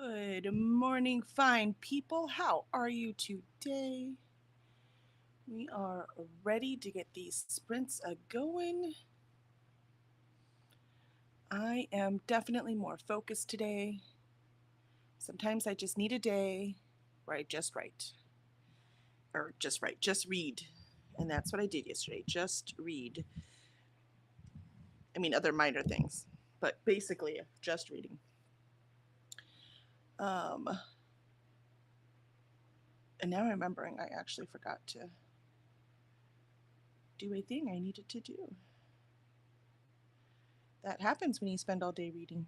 Good morning, fine people. How are you today? We are ready to get these sprints going. I am definitely more focused today. Sometimes I just need a day where I just write. Or just write, just read. And that's what I did yesterday. Just read. I mean, other minor things, but basically just reading. Um, and now remembering I actually forgot to do a thing I needed to do. That happens when you spend all day reading.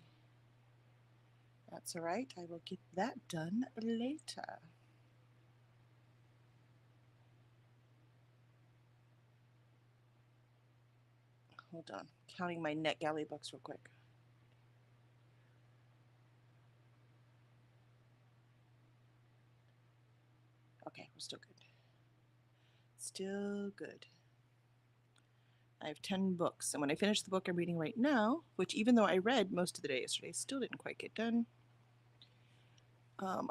That's all right. I will get that done later. Hold on. Counting my NetGalley books real quick. Okay, we're still good. Still good. I have 10 books, and when I finish the book I'm reading right now, which even though I read most of the day yesterday, still didn't quite get done,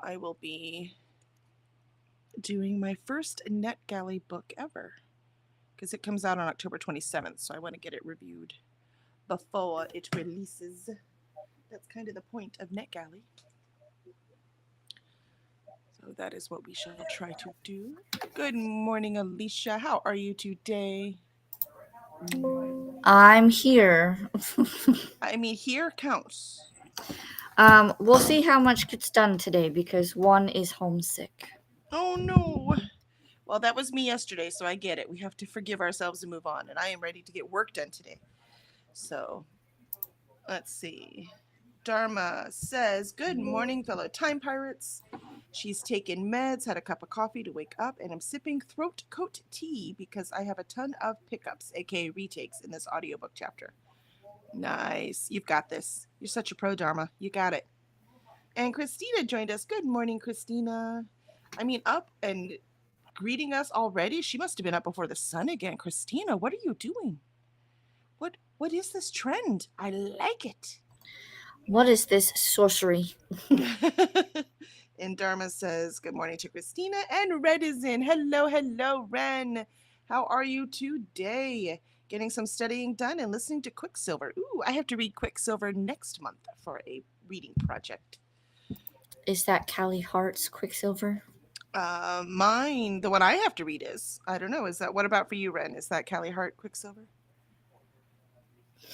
I will be doing my first NetGalley book ever, because it comes out on October 27th, so I want to get it reviewed before it releases. That's kind of the point of NetGalley. So that is what we shall try to do. Good morning, Alicia. How are you today? I'm here. I mean, here counts. We'll see how much gets done today because one is homesick. Oh no. Well, that was me yesterday, so I get it. We have to forgive ourselves and move on. And I am ready to get work done today. So let's see. Dharma says, "Good morning, fellow time pirates." She's taken meds, had a cup of coffee to wake up, and I'm sipping throat coat tea because I have a ton of pickups, aka retakes, in this audiobook chapter. Nice. You've got this. You're such a pro, Dharma. You got it. And Christina joined us. Good morning, Christina. I mean, up and greeting us already? She must have been up before the sun again. Christina, what are you doing? What is this trend? I like it. What is this sorcery? And Dharma says, "Good morning to Christina." And Red is in. Hello, hello, Ren. How are you today? Getting some studying done and listening to Quicksilver. Ooh, I have to read Quicksilver next month for a reading project. Is that Callie Hart's Quicksilver? Mine, the one I have to read is, I don't know, is that, what about for you, Ren? Is that Callie Hart Quicksilver?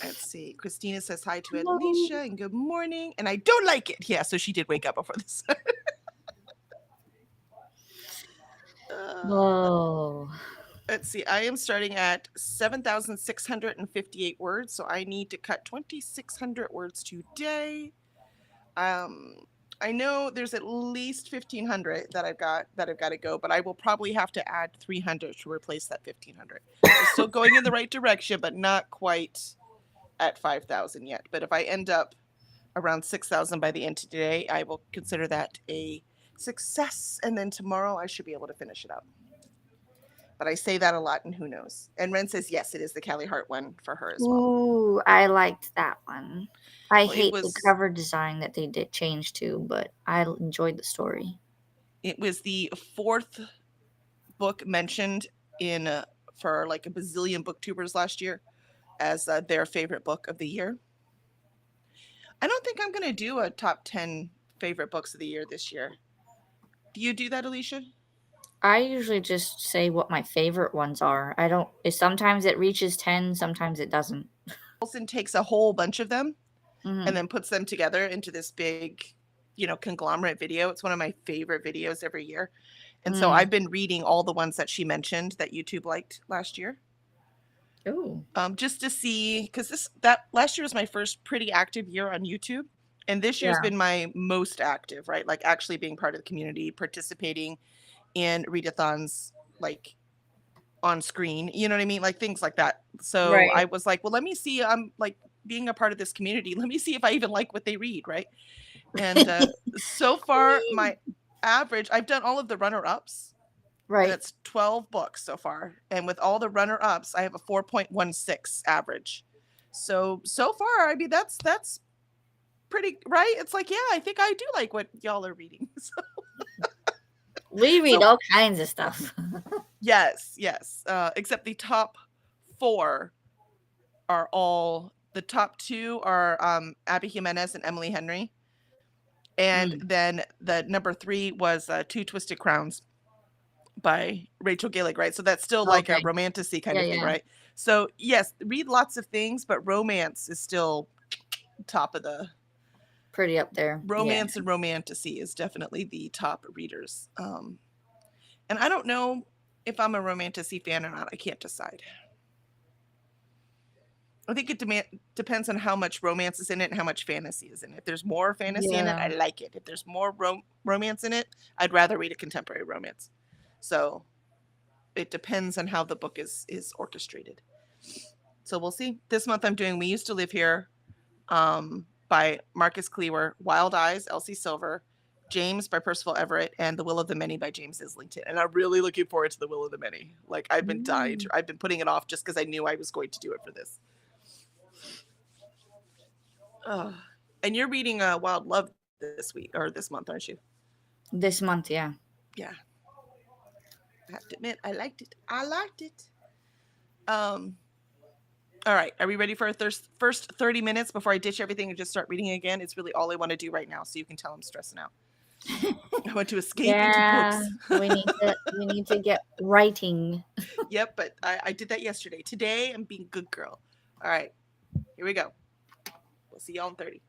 Let's see. Christina says hi to Hello. Alicia and good morning. And I don't like it. Yeah, so she did wake up before this. uh, Whoa. let's see. I am starting at 7,658 words, so I need to cut 2,600 words today. Um, I know there's at least 1,500 that I've got to go, but I will probably have to add 300 to replace that 1,500. We're still going in the right direction, but not quite at 5,000 yet. But if I end up around 6,000 by the end of today, I will consider that a success. And then tomorrow I should be able to finish it up. But I say that a lot, and who knows? And Ren says yes, it is the Callie Hart one for her as well. Ooh, I liked that one. I Well, it hate the was cover design that they did change to, but I enjoyed the story. it was the fourth book mentioned in for like a bazillion booktubers last year as their favorite book of the year. I don't think I'm gonna do a top 10 favorite books of the year this year. Do you do that, Alicia? I usually just say what my favorite ones are. I don't. Sometimes it reaches 10, sometimes it doesn't. Wilson takes a whole bunch of them and Hmm. then puts them together into this big, conglomerate video. It's one of my favorite videos every year. And so Mm. I've been reading all the ones that she mentioned that YouTube liked last year. Ooh. Just to see, because that last year was my first pretty active year on YouTube. And this year's Yeah. been my most active, right? Like actually being part of the community, participating in readathons, like on screen, you know what I mean? Like things like that. So I Right. was like, well, let me see. I'm like being a part of this community. Let me see if I even like what they read, right? And so far, my average, I've done all of the runner ups, and Right. it's 12 books so far. And with all the runner ups, I have a 4.16 average. So far, I mean, that's pretty right? It's like, yeah, I think I do like what y'all are reading. We read So all kinds of stuff. yes, yes. Except the top 4 are all the top 2 are Abby Jimenez and Emily Henry. And Mm. then the number 3 was Two Twisted Crowns by Rachel Gillig, right? So that's still like a Okay. romantasy kind Yeah, of thing, yeah. right? So yes, read lots of things, but romance is still top of the Pretty up there. Yeah. romance and romantasy is definitely the top readers. And I don't know if I'm a romantasy fan or not. I can't decide. I think it depends on how much romance is in it and how much fantasy is in it. If there's more fantasy in it, I Yeah. like it. If there's more romance in it, I'd rather read a contemporary romance. So it depends on how the book is orchestrated. So we'll see. This month I'm doing We Used to Live Here by Marcus Cleaver, Wild Eyes, Elsie Silver, James by Percival Everett, and The Will of the Many by James Islington. And I'm really looking forward to The Will of the Many. Like I've been dying to, Mm. I've been putting it off just because I knew I was going to do it for this. Ugh. And you're reading Wild Love this week or this month, aren't you? This month, yeah. Yeah. I have to admit, I liked it. I liked it. Um, all right. Are we ready for our first 30 minutes before I ditch everything and just start reading again? It's really all I want to do right now. So you can tell I'm stressing out. I want to escape into Yeah, books. we need to get writing. Yep, but I did that yesterday. Today I'm being good girl. All right. Here we go. We'll see y'all in 30.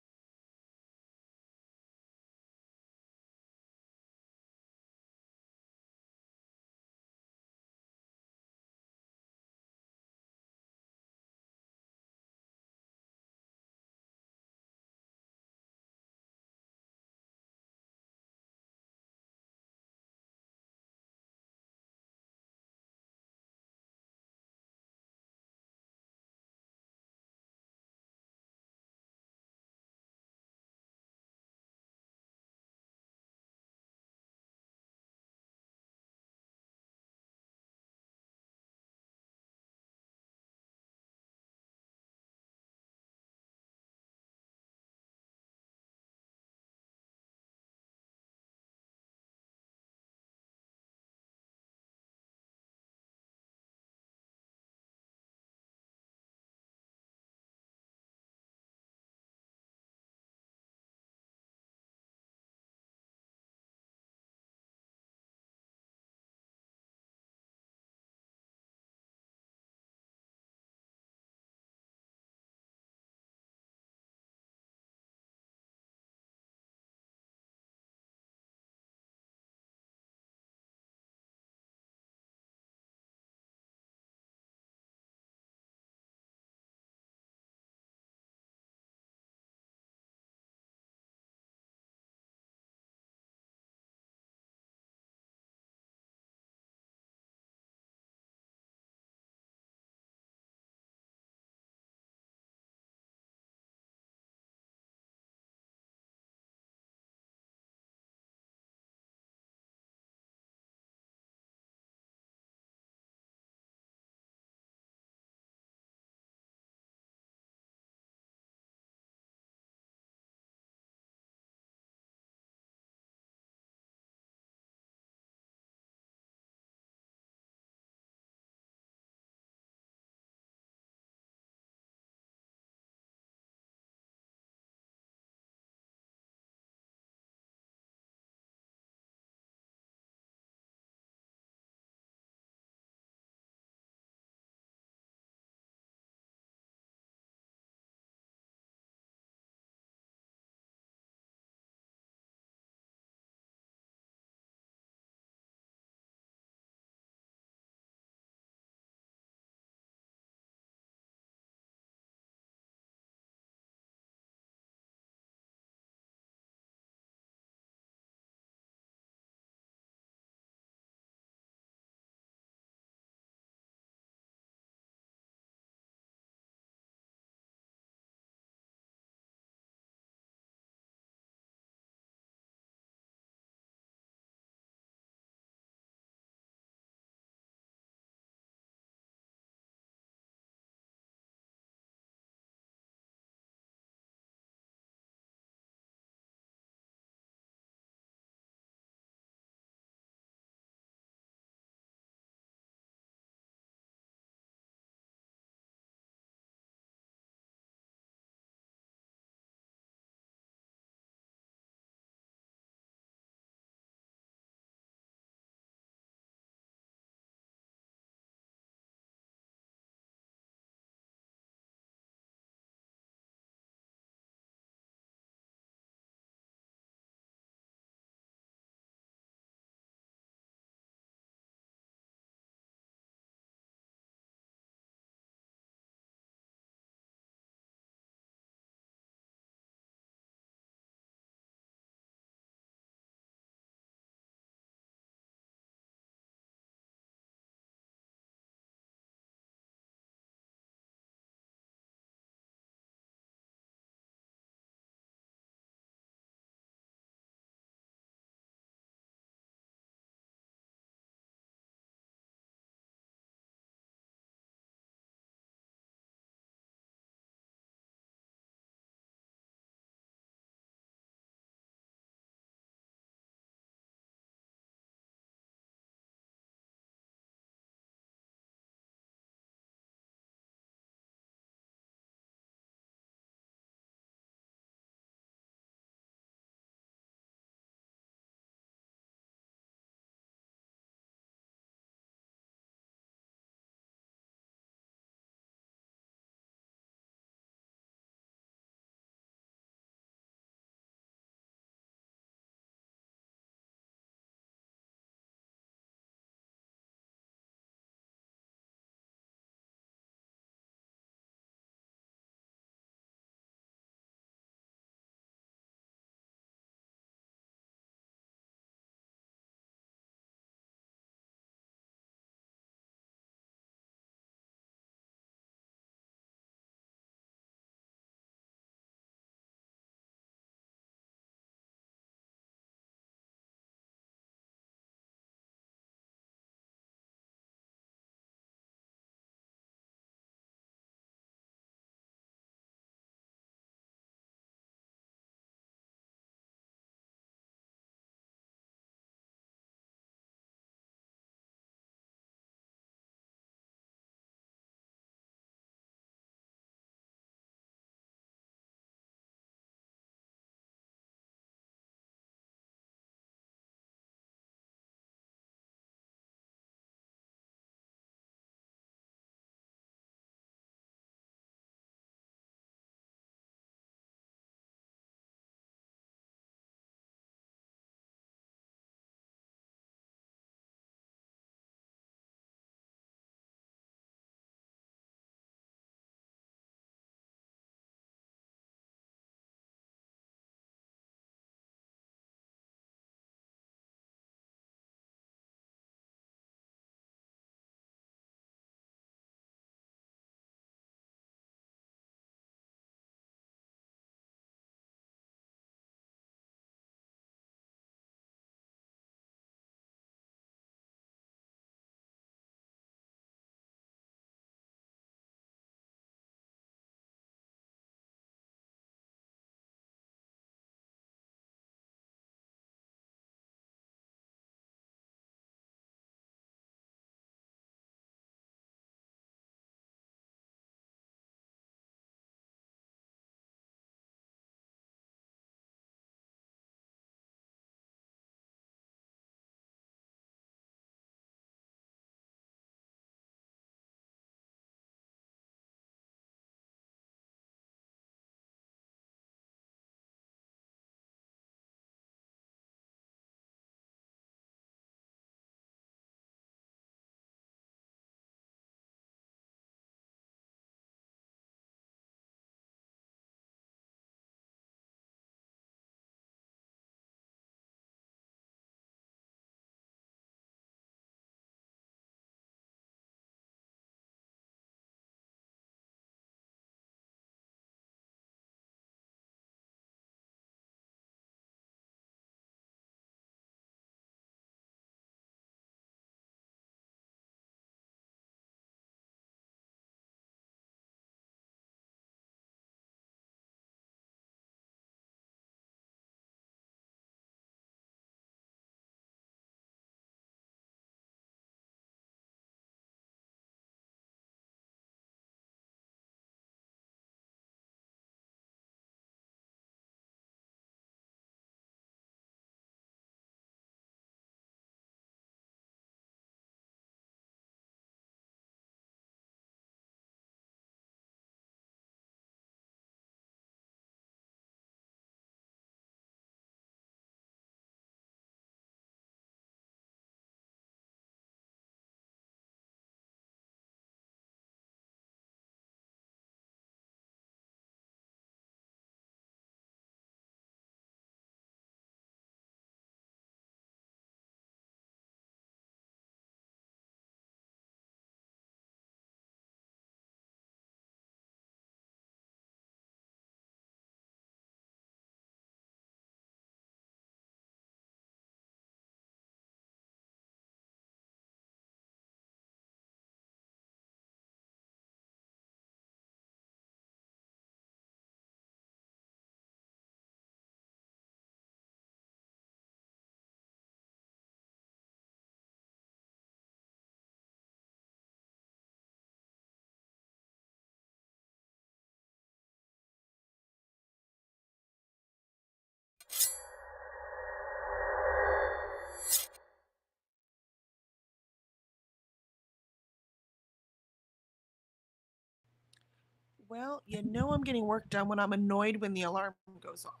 Well, you know I'm getting work done when I'm annoyed when the alarm goes off.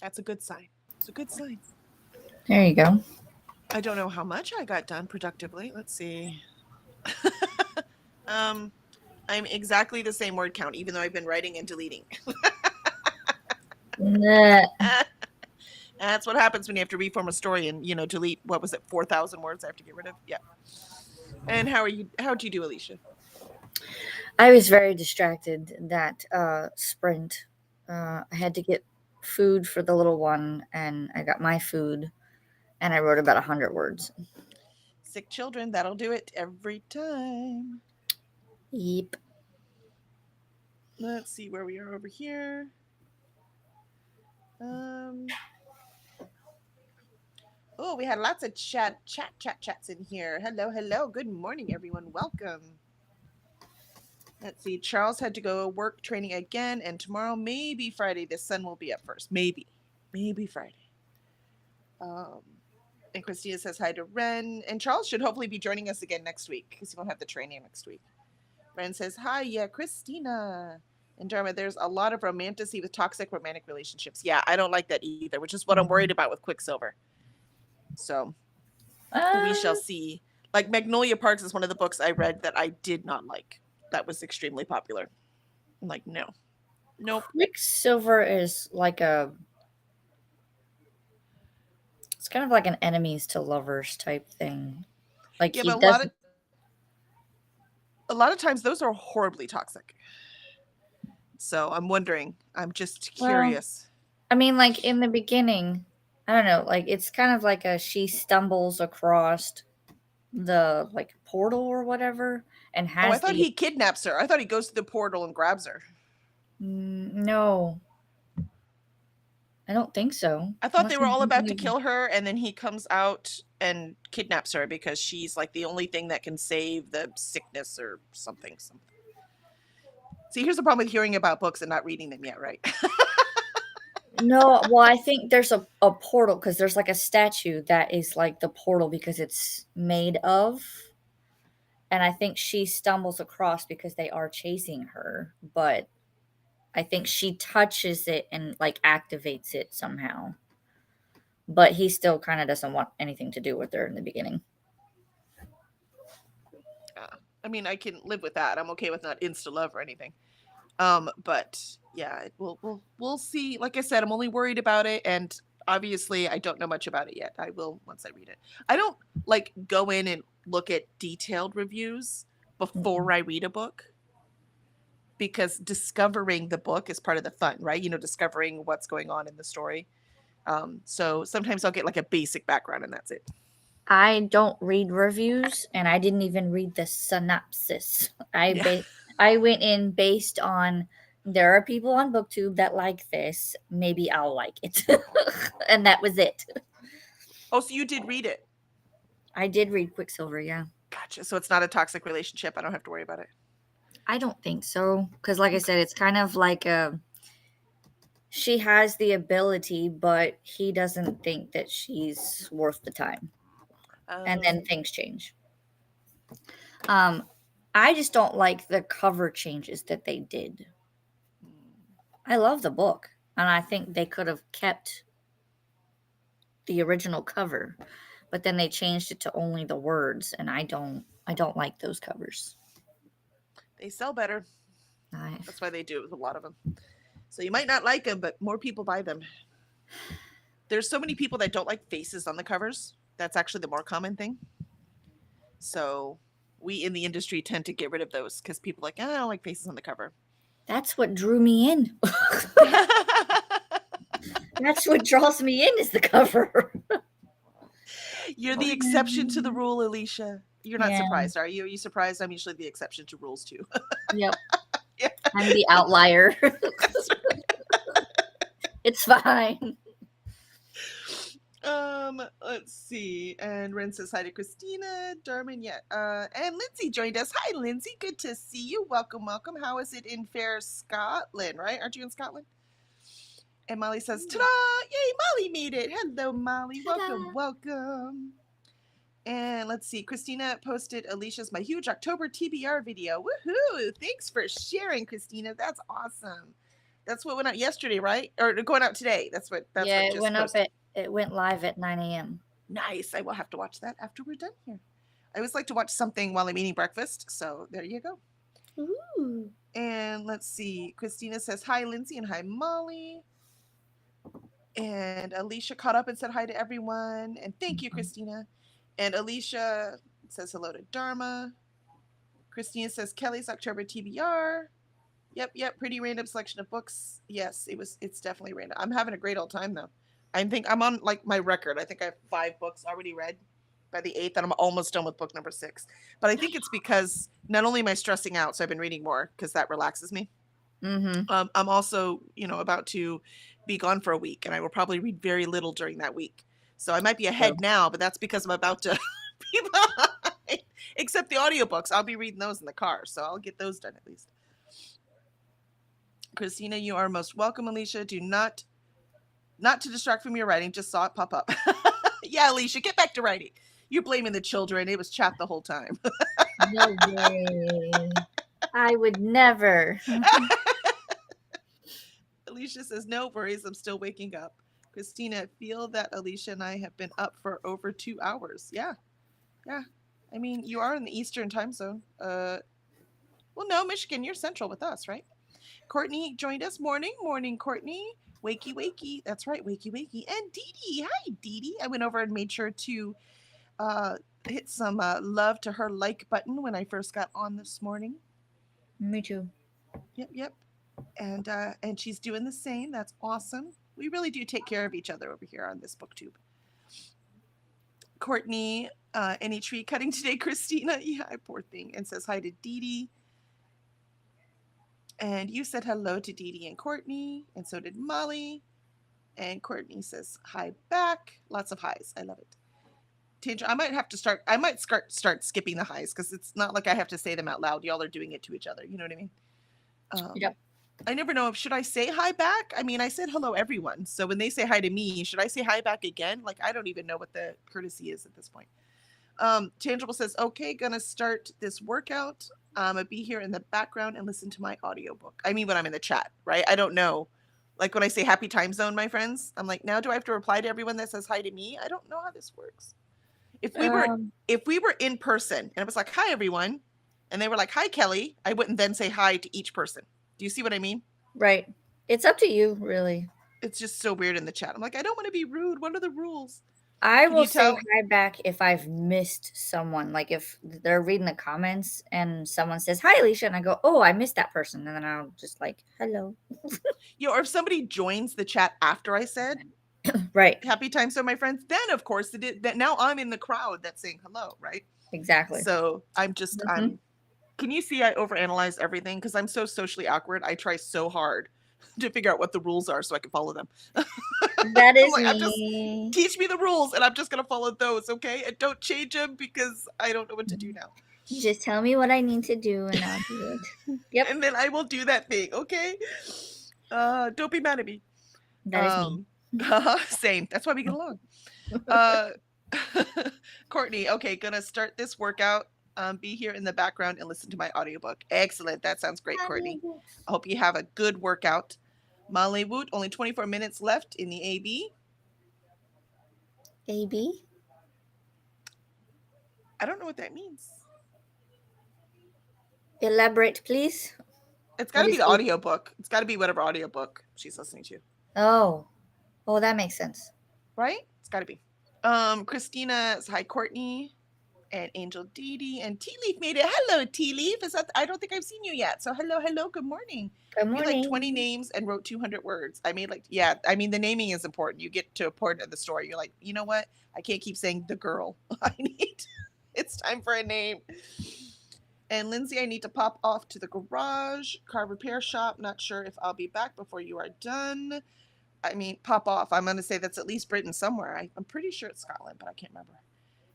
That's a good sign. It's a good sign. There you go. I don't know how much I got done productively. Let's see. um, I'm exactly the same word count, even though I've been writing and deleting. Nah. That's what happens when you have to reform a story and delete, what was it, 4,000 words I have to get rid of. Yeah. And how'd you do, Alicia? I was very distracted that sprint. I had to get food for the little one, and I got my food, and I wrote about 100 words. Sick children, that'll do it every time. Yep. Let's see where we are over here. Oh, we had lots of chats in here. Hello. Good morning, everyone. Welcome. Let's see. Charles had to go work training again, and tomorrow, maybe Friday, the sun will be up first. Maybe Friday. And Christina says hi to Ren, and Charles should hopefully be joining us again next week because he won't have the training next week. Ren says hi, yeah, Christina. And Dharma, there's a lot of romantasy with toxic romantic relationships. Yeah, I don't like that either, which is what I'm worried about with Quicksilver. So we shall see. Like Magnolia Parks is one of the books I read that I did not like. That was extremely popular. I'm like, no. Nope. Quicksilver is like it's kind of like an enemies to lovers type thing. Like yeah, he but doesn't. a lot of times those are horribly toxic. So I'm wondering. I'm just curious. Well, I mean, like in the beginning, I don't know. Like it's kind of like she stumbles across the like portal or whatever, and has. Oh, I thought he kidnaps her. I thought he goes to the portal and grabs her. No, I don't think so. I thought they were all about to kill her, and then he comes out and kidnaps her because she's like the only thing that can save the sickness or something. See, here's the problem with hearing about books and not reading them yet, right? No, well, I think there's a portal because there's like a statue that is like the portal because it's made of. And I think she stumbles across because they are chasing her, but I think she touches it and like activates it somehow. But he still kind of doesn't want anything to do with her in the beginning. I mean, I can live with that. I'm okay with not insta love or anything. But yeah, we'll see. Like I said, I'm only worried about it, and obviously I don't know much about it yet. I will once I read it. I don't like go in and look at detailed reviews before I read a book, because discovering the book is part of the fun, right? Discovering what's going on in the story. So sometimes I'll get like a basic background and that's it. I don't read reviews, and I didn't even read the synopsis. I went in based on there are people on BookTube that like this. Maybe I'll like it, and that was it. Oh, so you did read it? I did read Quicksilver, yeah. Gotcha. So it's not a toxic relationship. I don't have to worry about it. I don't think so, because like I said, it's kind of like she has the ability, but he doesn't think that she's worth the time. And then things change. I just don't like the cover changes that they did. I love the book, and I think they could have kept the original cover, but then they changed it to only the words, and I don't like those covers. They sell better. That's why they do it with a lot of them. So you might not like them, but more people buy them. There's so many people that don't like faces on the covers. That's actually the more common thing. So we in the industry tend to get rid of those because people are like, I don't like faces on the cover. That's what drew me in. That's what draws me in is the cover. You're the exception to the rule, Alicia. You're not surprised, are you? Are you surprised? I'm usually the exception to rules too. Yep. Yeah. I'm the outlier. It's fine. Let's see. And Ren says hi to Christina, Darman, yeah. And Lindsay joined us. Hi, Lindsay. Good to see you. Welcome. How is it in fair Scotland, right? Aren't you in Scotland? And Molly says, ta-da! Yay, Molly made it. Hello, Molly. Welcome, Ta-da. welcome. And let's see. Christina posted Alicia's My Huge October TBR video. Woohoo! Thanks for sharing, Christina. That's awesome. That's what went out yesterday, right? Or going out today. That's what It just went posted. it went live at 9 a.m. Nice. I will have to watch that after we're done here. I always like to watch something while I'm eating breakfast. So there you go. Ooh. And let's see. Christina says hi, Lindsay, and hi, Molly. And Alicia caught up and said hi to everyone. And thank you, Christina. And Alicia says hello to Dharma. Christina says Kelly's October TBR. Yep. Pretty random selection of books. Yes, it's definitely random. I'm having a great old time though. I think I'm on like my record. I think I have 5 books already read by the 8th, and I'm almost done with book number 6. But I think it's because not only am I stressing out, so I've been reading more because that relaxes me. Mm-hmm. I'm also, about to be gone for a week, and I will probably read very little during that week. So I might be ahead now, but that's because I'm about to be behind. Except the audiobooks, I'll be reading those in the car, so I'll get those done at least. Christina, you are most welcome. Alicia, do not to distract from your writing. Just saw it pop up. Yeah, Alicia, get back to writing. You're blaming the children. It was chat the whole time. No way. I would never. Alicia says, no worries. I'm still waking up. Christina, I feel that Alicia and I have been up for over 2 hours. Yeah. I mean, you are in the Eastern time zone. Well, no, Michigan, you're central with us, right? Courtney joined us. Morning, Courtney. Wakey. That's right, wakey. And Dee Dee. Hi, Dee Dee. I went over and made sure to hit some love to her like button when I first got on this morning. Me too. Yep. And she's doing the same. That's awesome. We really do take care of each other over here on this booktube. Courtney, any tree cutting today, Christina? Yeah, poor thing. And says hi to Dee Dee. And you said hello to Dee Dee and Courtney, and so did Molly. And Courtney says hi back. Lots of highs. I love it. Tanger, I might start skipping the highs because it's not like I have to say them out loud. Y'all are doing it to each other. You know what I mean? Yep. I never know should I say hi back? I mean, I said hello everyone. So when they say hi to me, should I say hi back again? Like, I don't even know what the courtesy is at this point. Tangible says, okay, gonna start this workout. I'll be here in the background and listen to my audiobook. I mean, when I'm in the chat, right? I don't know. Like when I say happy time zone, my friends, I'm like, now do I have to reply to everyone that says hi to me? I don't know how this works. If we were in person and it was like, hi everyone, and they were like, hi Kelly, I wouldn't then say hi to each person. Do you see what I mean? Right. It's up to you, really. It's just so weird in the chat. I'm like, I don't want to be rude. What are the rules? I will say hi back if I've missed someone. Like if they're reading the comments and someone says, hi, Alicia, and I go, oh, I missed that person. And then I'll just like, hello. Or if somebody joins the chat after I said, right. Happy time, so my friends, then of course that now I'm in the crowd that's saying hello, right? Exactly. So I'm just, can you see I overanalyze everything? Because I'm so socially awkward. I try so hard to figure out what the rules are so I can follow them. That is like, me. Teach me the rules and I'm just going to follow those, okay? And don't change them because I don't know what to do now. Just tell me what I need to do and I'll do it. Yep. And then I will do that thing, okay? Don't be mad at me. That is me. Same. That's why we get along. Courtney, okay, gonna start this workout. Be here in the background and listen to my audiobook. Excellent. That sounds great, Courtney. I hope you have a good workout. Molly Woot, only 24 minutes left in the AB. AB? I don't know what that means. Elaborate, please. It's got to be the audiobook. It's got to be whatever audiobook she's listening to. Oh, that makes sense. Right? It's got to be. Christina, hi, Courtney. And Angel Dee Dee and Tea Leaf made it. Hello, Tea Leaf. I don't think I've seen you yet. So hello. Good morning. Good morning. You made like 20 names and wrote 200 words. I mean, the naming is important. You get to a point of the story. You're like, you know what? I can't keep saying the girl. It's time for a name. And Lindsay, I need to pop off to the garage, car repair shop. Not sure if I'll be back before you are done. I mean, pop off. I'm going to say that's at least Britain somewhere. I'm pretty sure it's Scotland, but I can't remember.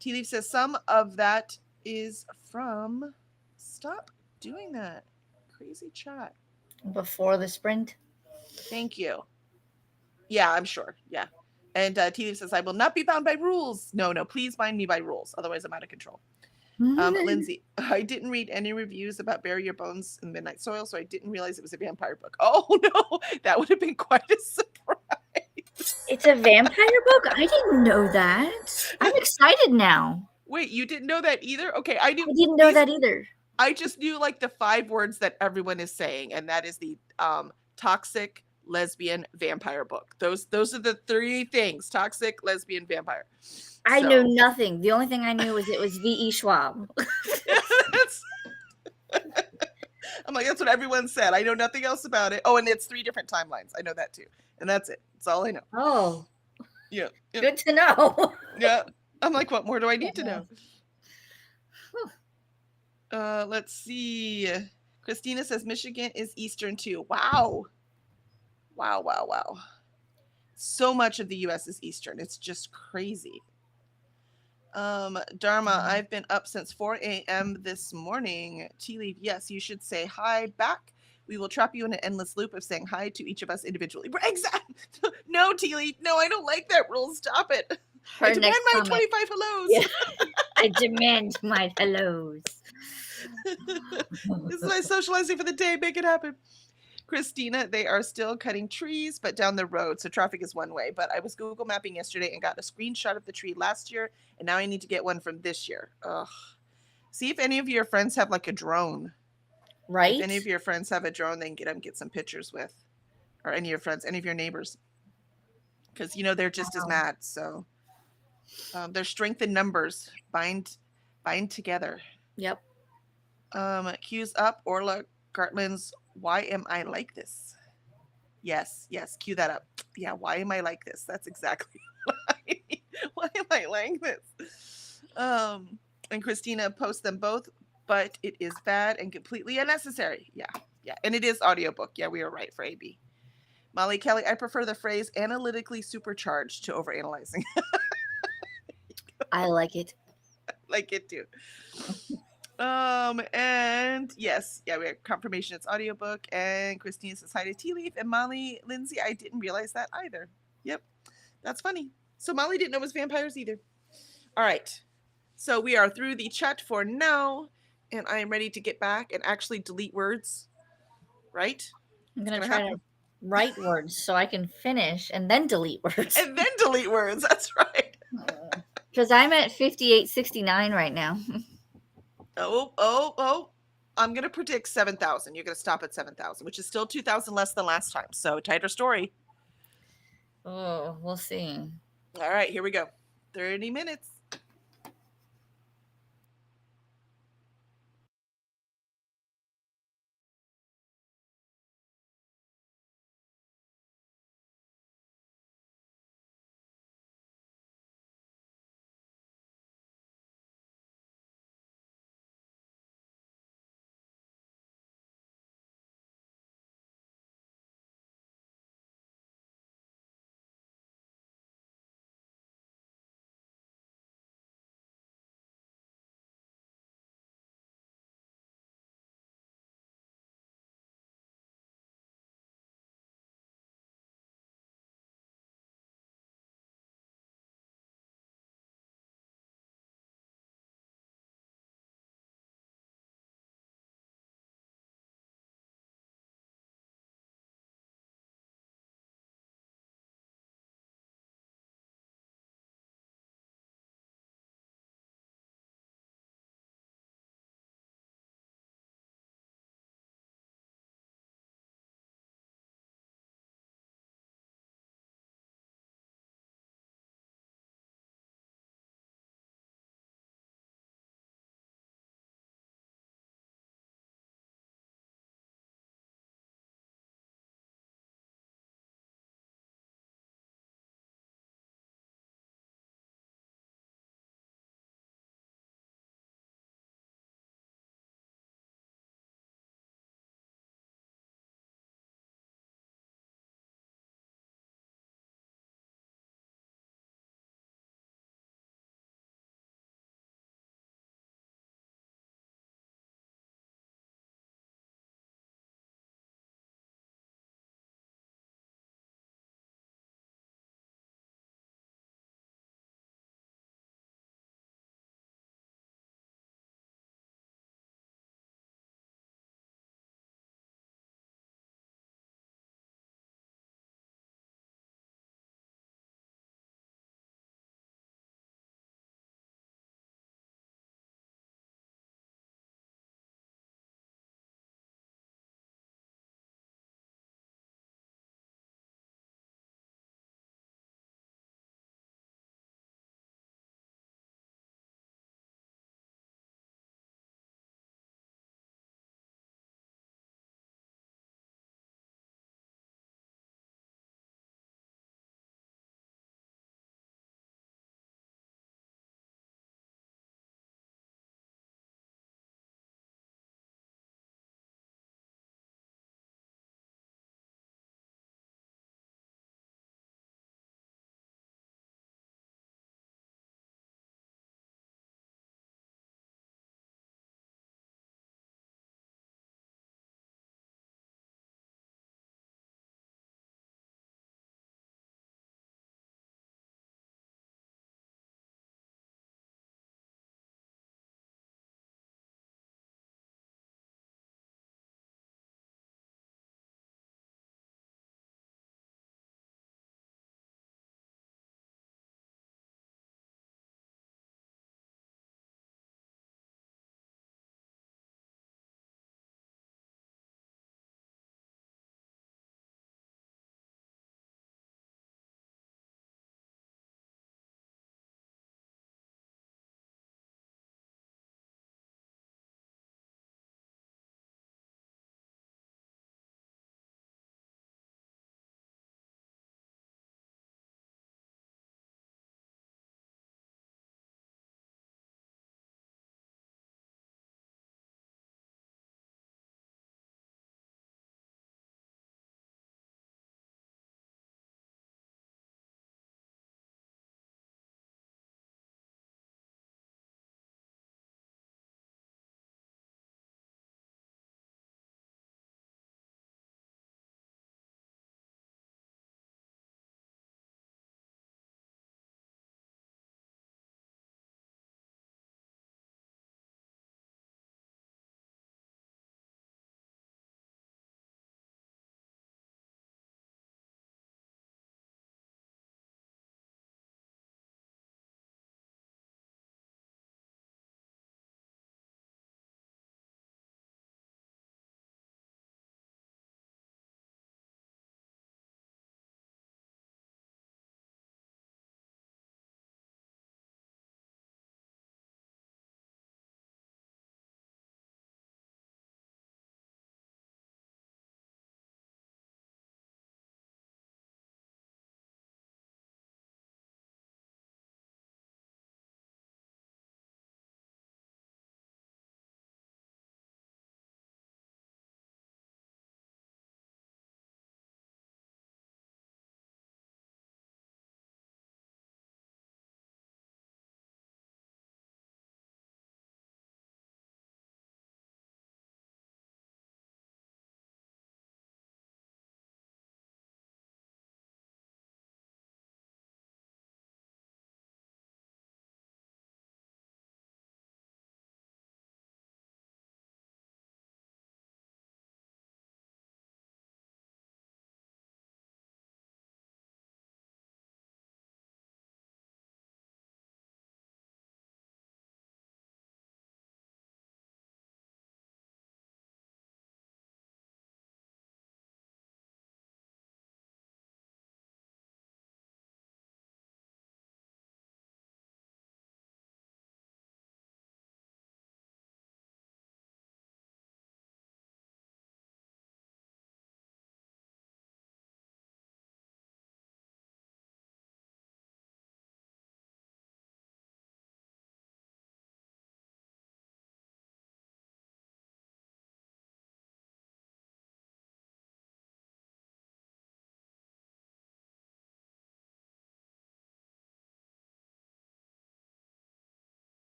Tea Leaf says some of that is from. Stop doing that. Crazy chat. Before the sprint. Thank you. Yeah, I'm sure. Yeah. And Tea Leaf says, I will not be bound by rules. No, no, please bind me by rules. Otherwise, I'm out of control. Lindsay, I didn't read any reviews about Bury Your Bones in Midnight Soil, so I didn't realize it was a vampire book. Oh, no, that would have been quite a surprise. It's a vampire book? I didn't know that. I'm excited now. Wait, you didn't know that either? Okay, I knew I didn't know that either. I just knew like the 5 words that everyone is saying, and that is the toxic lesbian vampire book. Those are the 3 things: toxic, lesbian, vampire. I knew So nothing. The only thing I knew was it was V.E. Schwab. that's, I'm like, that's what everyone said. I know nothing else about it. Oh, and it's 3 different timelines. I know that too. And that's it. That's all I know. Oh, Yeah. Yeah. good to know. Yeah. I'm like, what more do I need to know? Let's see. Christina says Michigan is Eastern too. Wow. Wow, wow, wow. So much of the US is Eastern. It's just crazy. Dharma, I've been up since 4 a.m. this morning. Tea Leaf, yes, you should say hi back. We will trap you in an endless loop of saying hi to each of us individually. Exactly. No, Tea Leaf. No, I don't like that rule. Stop it. Her I demand next my comment. 25 hellos. Yeah. I demand my hellos. This is my socializing for the day. Make it happen. Christina, they are still cutting trees, but down the road, so traffic is one way. But I was Google mapping yesterday and got a screenshot of the tree last year, and now I need to get one from this year. Ugh. See if any of your friends have like a drone. Right? If any of your friends have a drone, they can get some pictures with, or any of your friends, any of your neighbors, because they're just as mad. So there's strength in numbers. Bind together. Yep. Cues up. Orla Gartland's "Why Am I Like This?" Yes, cue that up. Yeah, why am I like this? That's exactly why am I like this? And Christina posts them both, but it is bad and completely unnecessary. Yeah. And it is audiobook. Yeah, we are right for AB. Molly Kelly, I prefer the phrase analytically supercharged to overanalyzing. I like it. Like it too. And yes, yeah, we have confirmation it's audiobook. And Christina says hi to Tea Leaf. And Molly, Lindsay, I didn't realize that either. Yep. That's funny. So Molly didn't know it was vampires either. All right. So we are through the chat for now, and I am ready to get back and actually delete words. Right? I'm going to try to write words so I can finish and then delete words. And then delete words. That's right. Because I'm at 5869 right now. Oh. I'm going to predict 7,000. You're going to stop at 7,000, which is still 2,000 less than last time. So tighter story. Oh, we'll see. All right, here we go. 30 minutes.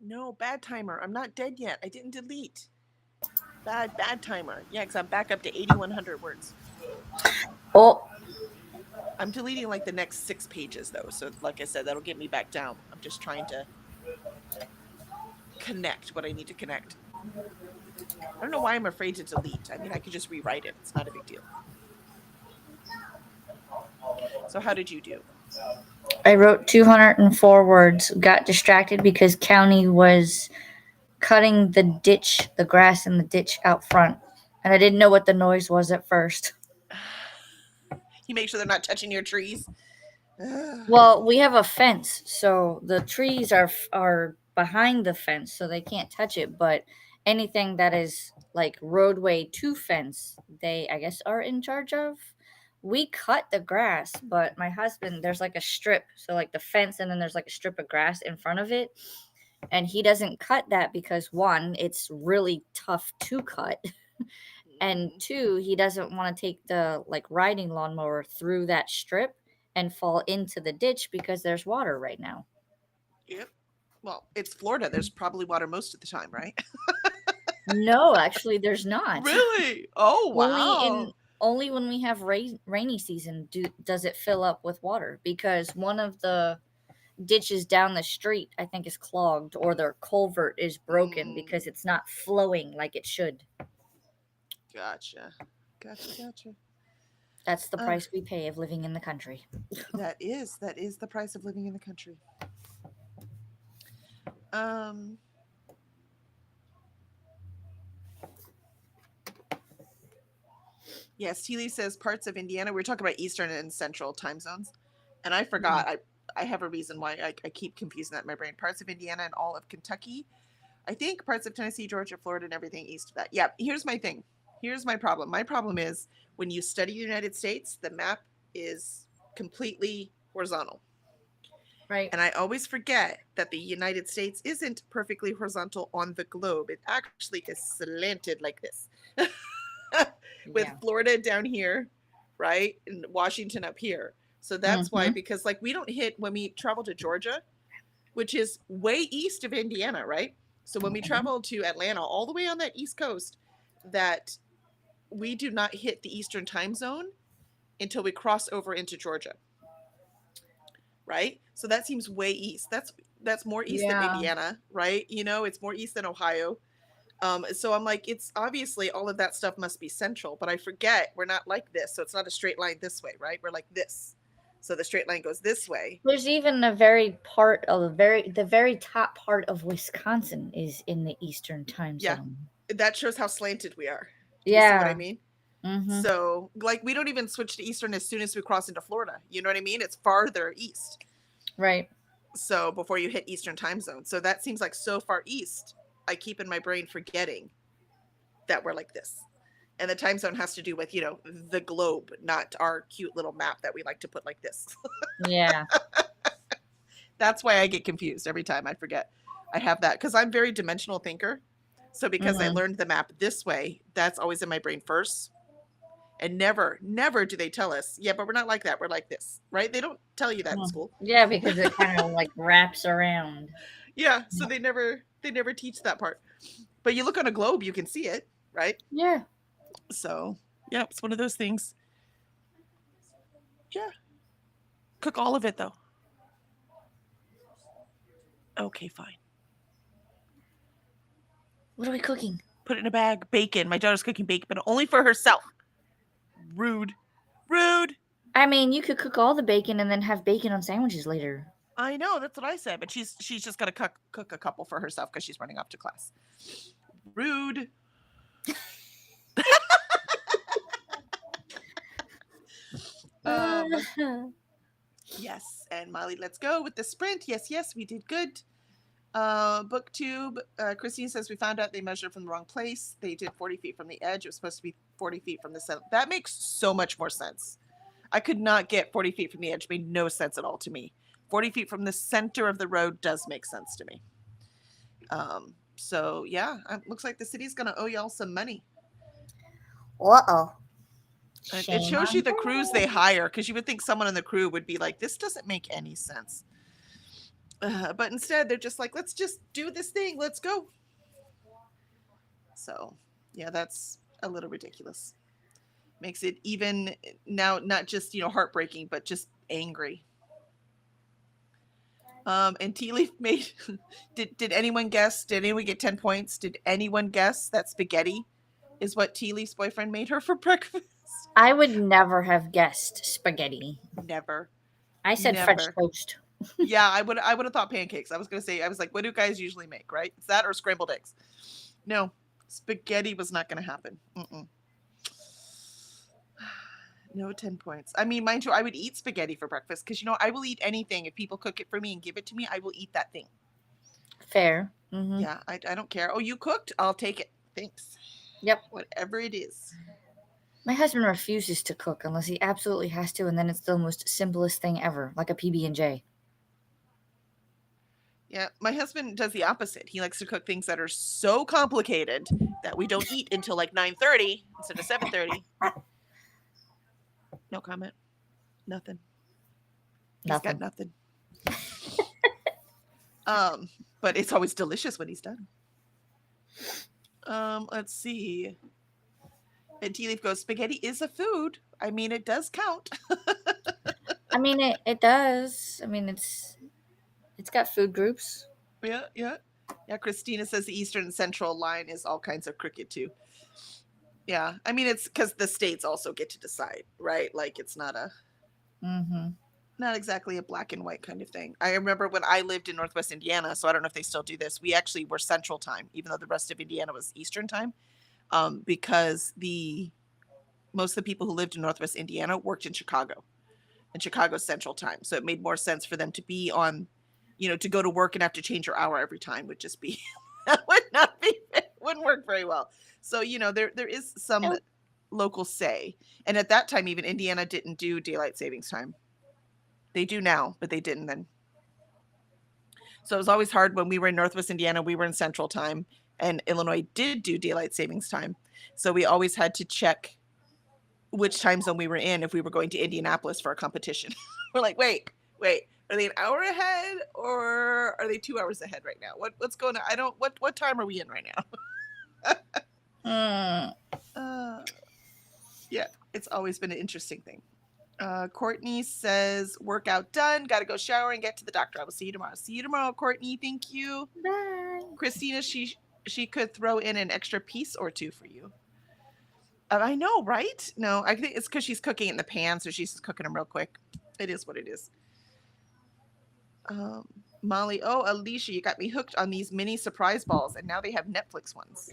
No, bad timer. I'm not dead yet. I didn't delete. Bad timer. Yeah, because I'm back up to 8,100 words. Oh, I'm deleting like the next 6 pages though. So, like I said, that'll get me back down. I'm just trying to connect what I need to connect. I don't know why I'm afraid to delete. I mean, I could just rewrite it. It's not a big deal. So, how did you do? I wrote 204 words. Got distracted because County was cutting the grass in the ditch out front. And I didn't know what the noise was at first. You make sure they're not touching your trees. Well, we have a fence, so the trees are behind the fence, so they can't touch it. But anything that is like roadway to fence, they I guess are in charge of. We cut the grass, but my husband, there's like a strip, so like the fence, and then there's like a strip of grass in front of it, and he doesn't cut that because one, it's really tough to cut. And two, he doesn't want to take the like riding lawnmower through that strip and fall into the ditch because there's water right now. Yep. Well, it's Florida. There's probably water most of the time, right? No, actually, there's not. Really? Oh, wow. Only when we have rainy season does it fill up with water because one of the ditches down the street I think is clogged or their culvert is broken because it's not flowing like it should. Gotcha. That's the price we pay of living in the country. That is the price of living in the country. Yes, Teely says parts of Indiana. We're talking about Eastern and Central time zones, and I forgot. I have a reason why I keep confusing that in my brain. Parts of Indiana and all of Kentucky. I think parts of Tennessee, Georgia, Florida, and everything east of that. Yeah, here's my thing. Here's my problem. My problem is when you study the United States, the map is completely horizontal. Right. And I always forget that the United States isn't perfectly horizontal on the globe. It actually is slanted like this. With Florida down here, right? And Washington up here. So that's why, because like we don't hit when we travel to Georgia, which is way east of Indiana, right? So when we travel to Atlanta, all the way on that East Coast, that we do not hit the Eastern time zone until we cross over into Georgia. Right? So that seems way east. That's more east than Indiana, right? You know, it's more east than Ohio. So I'm like, it's obviously all of that stuff must be central, but I forget we're not like this. So it's not a straight line this way, right? We're like this. So the straight line goes this way. There's even the very top part of Wisconsin is in the Eastern time zone. Yeah, that shows how slanted we are. Do you see what I mean? So like we don't even switch to Eastern as soon as we cross into Florida. You know what I mean? It's farther east. Right. So before you hit Eastern time zone. So that seems like so far east. I keep in my brain forgetting that we're like this. And the time zone has to do with, you know, the globe, not our cute little map that we like to put like this. Yeah. That's why I get confused every time. I forget I have that because I'm very dimensional thinker. So because I learned the map this way, that's always in my brain first. And never do they tell us, yeah, but we're not like that. We're like this, right? They don't tell you that in school. Yeah, because it kind of like wraps around. Yeah, so they never teach that part. But you look on a globe, you can see it, right? Yeah. So, yeah, it's one of those things. Yeah. Cook all of it, though. Okay, fine. What are we cooking? Put it in a bag. Bacon. My daughter's cooking bacon, but only for herself. Rude. I mean, you could cook all the bacon and then have bacon on sandwiches later. I know, that's what I said, but she's just gonna cook a couple for herself because she's running off to class. Rude. Yes, and Molly, let's go with the sprint. Yes, we did good. Booktube, Christine says we found out they measured from the wrong place. They did 40 feet from the edge. It was supposed to be 40 feet from the center. That makes so much more sense. I could not get 40 feet from the edge. It made no sense at all to me. 40 feet from the center of the road does make sense to me. So yeah, it looks like the city's gonna owe y'all some money. Uh-oh. It shows you the crews they hire, because you would think someone in the crew would be like, this doesn't make any sense. But instead, they're just like, let's just do this thing. Let's go. So, yeah, that's a little ridiculous. Makes it even now not just, heartbreaking, but just angry. And Tea Leaf made. Did anyone guess? Did anyone get 10 points? Did anyone guess that spaghetti is what Tea Leaf's boyfriend made her for breakfast? I would never have guessed spaghetti. Never. I said French Never. toast. Yeah, I would have thought pancakes. I was gonna say, I was like, what do guys usually make, right? It's that or scrambled eggs. No, spaghetti was not gonna happen. Mm-mm. No 10 points. I mean, mind you, I would eat spaghetti for breakfast because I will eat anything. If people cook it for me and give it to me, I will eat that thing. Fair. Mm-hmm. Yeah, I don't care. Oh, you cooked? I'll take it. Thanks. Yep. Whatever it is. My husband refuses to cook unless he absolutely has to, and then it's the most simplest thing ever, like a PB&J. Yeah, my husband does the opposite. He likes to cook things that are so complicated that we don't eat until like 9:30 instead of 7:30. No comment. Nothing. He's got nothing. But it's always delicious when he's done. Let's see. And Tea Leaf goes, spaghetti is a food. I mean, it does count. I mean, it does. I mean, it's got food groups. Yeah. Christina says the Eastern and Central line is all kinds of crooked too. Yeah, I mean, it's because the states also get to decide, right? Like, it's not not exactly a black and white kind of thing. I remember when I lived in Northwest Indiana, so I don't know if they still do this. We actually were Central time, even though the rest of Indiana was Eastern time, because most of the people who lived in Northwest Indiana worked in Chicago, and Chicago's Central time, so it made more sense for them to be on, to go to work and have to change your hour every time would just be that wouldn't work very well. So there is some local say, and at that time even Indiana didn't do daylight savings time. They do now, but they didn't then. So it was always hard when we were in Northwest Indiana. We were in Central time, and Illinois did do daylight savings time. So we always had to check which time zone we were in if we were going to Indianapolis for a competition. We're like, wait, are they an hour ahead or are they 2 hours ahead right now? What's going on? What time are we in right now? Yeah, it's always been an interesting thing. Courtney says, workout done. Got to go shower and get to the doctor. I will see you tomorrow. See you tomorrow, Courtney. Thank you. Bye. Christina, she could throw in an extra piece or two for you. I know, right? No, I think it's because she's cooking in the pan, so she's just cooking them real quick. It is what it is. Molly, Alicia, you got me hooked on these mini surprise balls, and now they have Netflix ones.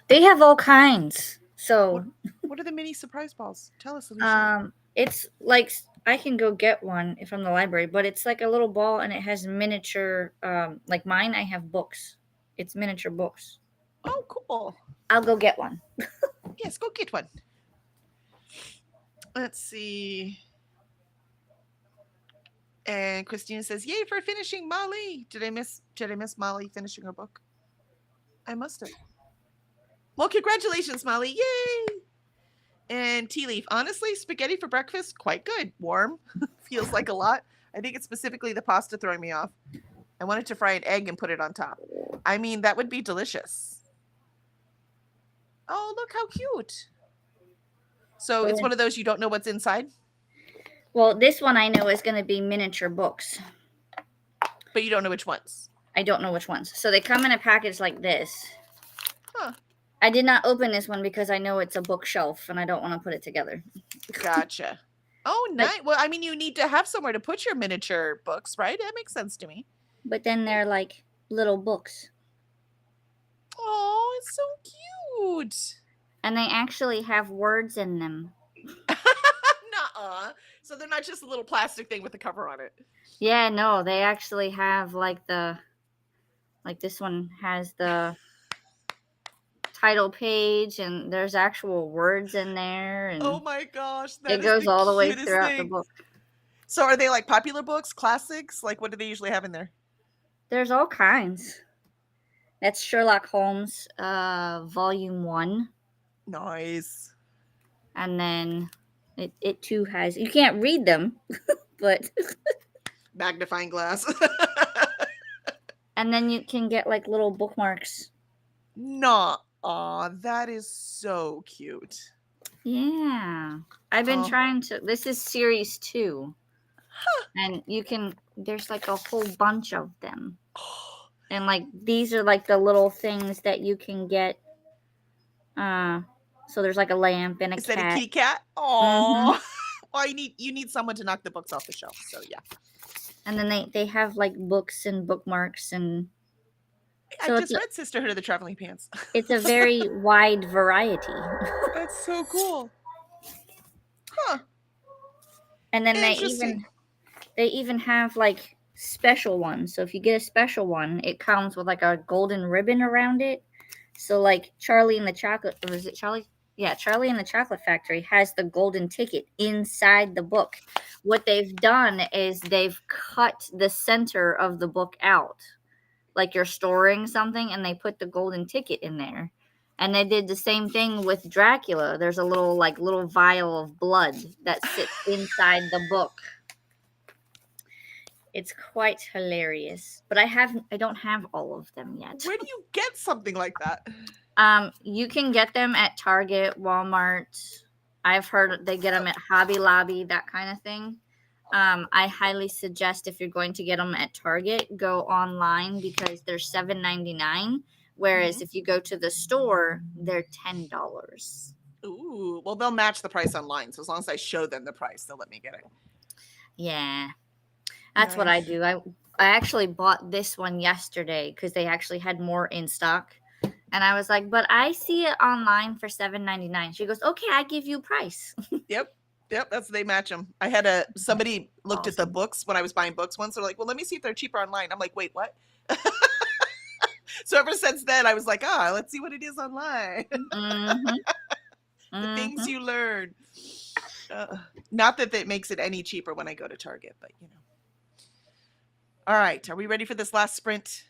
They have all kinds. So what are the mini surprise balls? Tell us, Alicia. It's like, I can go get one from the library, but it's like a little ball and it has miniature, like mine, I have books. It's miniature books. Oh, cool. I'll go get one. Yes, go get one. Let's see. And Christina says, yay for finishing Molly. Did I miss Molly finishing her book? I must have. Well, congratulations, Molly. Yay. And Tea Leaf, honestly, spaghetti for breakfast, quite good. Warm. Feels like a lot. I think it's specifically the pasta throwing me off. I wanted to fry an egg and put it on top. I mean, that would be delicious. Oh, look how cute. So it's one of those you don't know what's inside? Well, this one I know is going to be miniature books. But you don't know which ones? I don't know which ones. So they come in a package like this. Huh. I did not open this one because I know it's a bookshelf and I don't want to put it together. Gotcha. Oh, nice. Well, I mean, you need to have somewhere to put your miniature books, right? That makes sense to me. But then they're like little books. Oh, it's so cute. And they actually have words in them. Nuh-uh. So they're not just a little plastic thing with a cover on it. Yeah, no, they actually have like this one has the title page and there's actual words in there. And oh my gosh. It goes all the way throughout the book. So are they like popular books, classics? Like what do they usually have in there? There's all kinds. That's Sherlock Holmes, Volume 1. Nice. And then it too has, you can't read them, but magnifying glass. And then you can get like little bookmarks. Nah, aw, that is so cute. Yeah. I've been Oh, trying to. This is series 2. And there's like a whole bunch of them. And like these are like the little things that you can get. So there's like a lamp and a is that a cat. kitty cat? Hmm. Aw. Well, you need someone to knock the books off the shelf. So yeah, And then they have like books and bookmarks, and I so just read Sisterhood of the Traveling Pants. it's a very wide variety. That's so cool. Huh? And then Interesting. they even have like special ones. So if you get a special one, it comes with like a golden ribbon around it. So like Charlie and the Chocolate, or is it Charlie? Yeah, Charlie and the Chocolate Factory has the golden ticket inside the book. What they've done is they've cut the center of the book out. Like you're storing something and they put the golden ticket in there. And they did the same thing with Dracula. There's a little vial of blood that sits inside the book. It's quite hilarious, but I don't have all of them yet. Where do you get something like that? You can get them at Target, Walmart. I've heard they get them at Hobby Lobby, that kind of thing. I highly suggest if you're going to get them at Target, go online because they're $7.99. Whereas if you go to the store, they're $10. Ooh, well, they'll match the price online. So as long as I show them the price, they'll let me get it. Yeah, that's what I Nice. do. I actually bought this one yesterday because they actually had more in stock. And I was like, but I see it online for $7.99. She goes, okay, I give you price. Yep. Yep, they match them. I had somebody looked at the Awesome. books when I was buying books once. They're like, well, let me see if they're cheaper online. I'm like, wait, what? So ever since then, I was like, let's see what it is online. Mm-hmm. The Mm-hmm. things you learn. Not that that makes it any cheaper when I go to Target, but you know. All right, are we ready for this last sprint?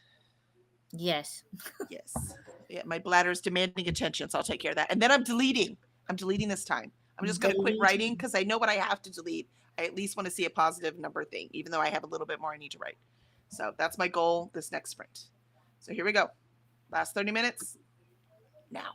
Yes. Yes. Yeah, my bladder is demanding attention, so I'll take care of that. And then I'm deleting. I'm deleting this time. I'm just going to quit writing Deleting. because I know what I have to delete. I at least want to see a positive number thing, even though I have a little bit more I need to write. So that's my goal this next sprint. So here we go. Last 30 minutes now.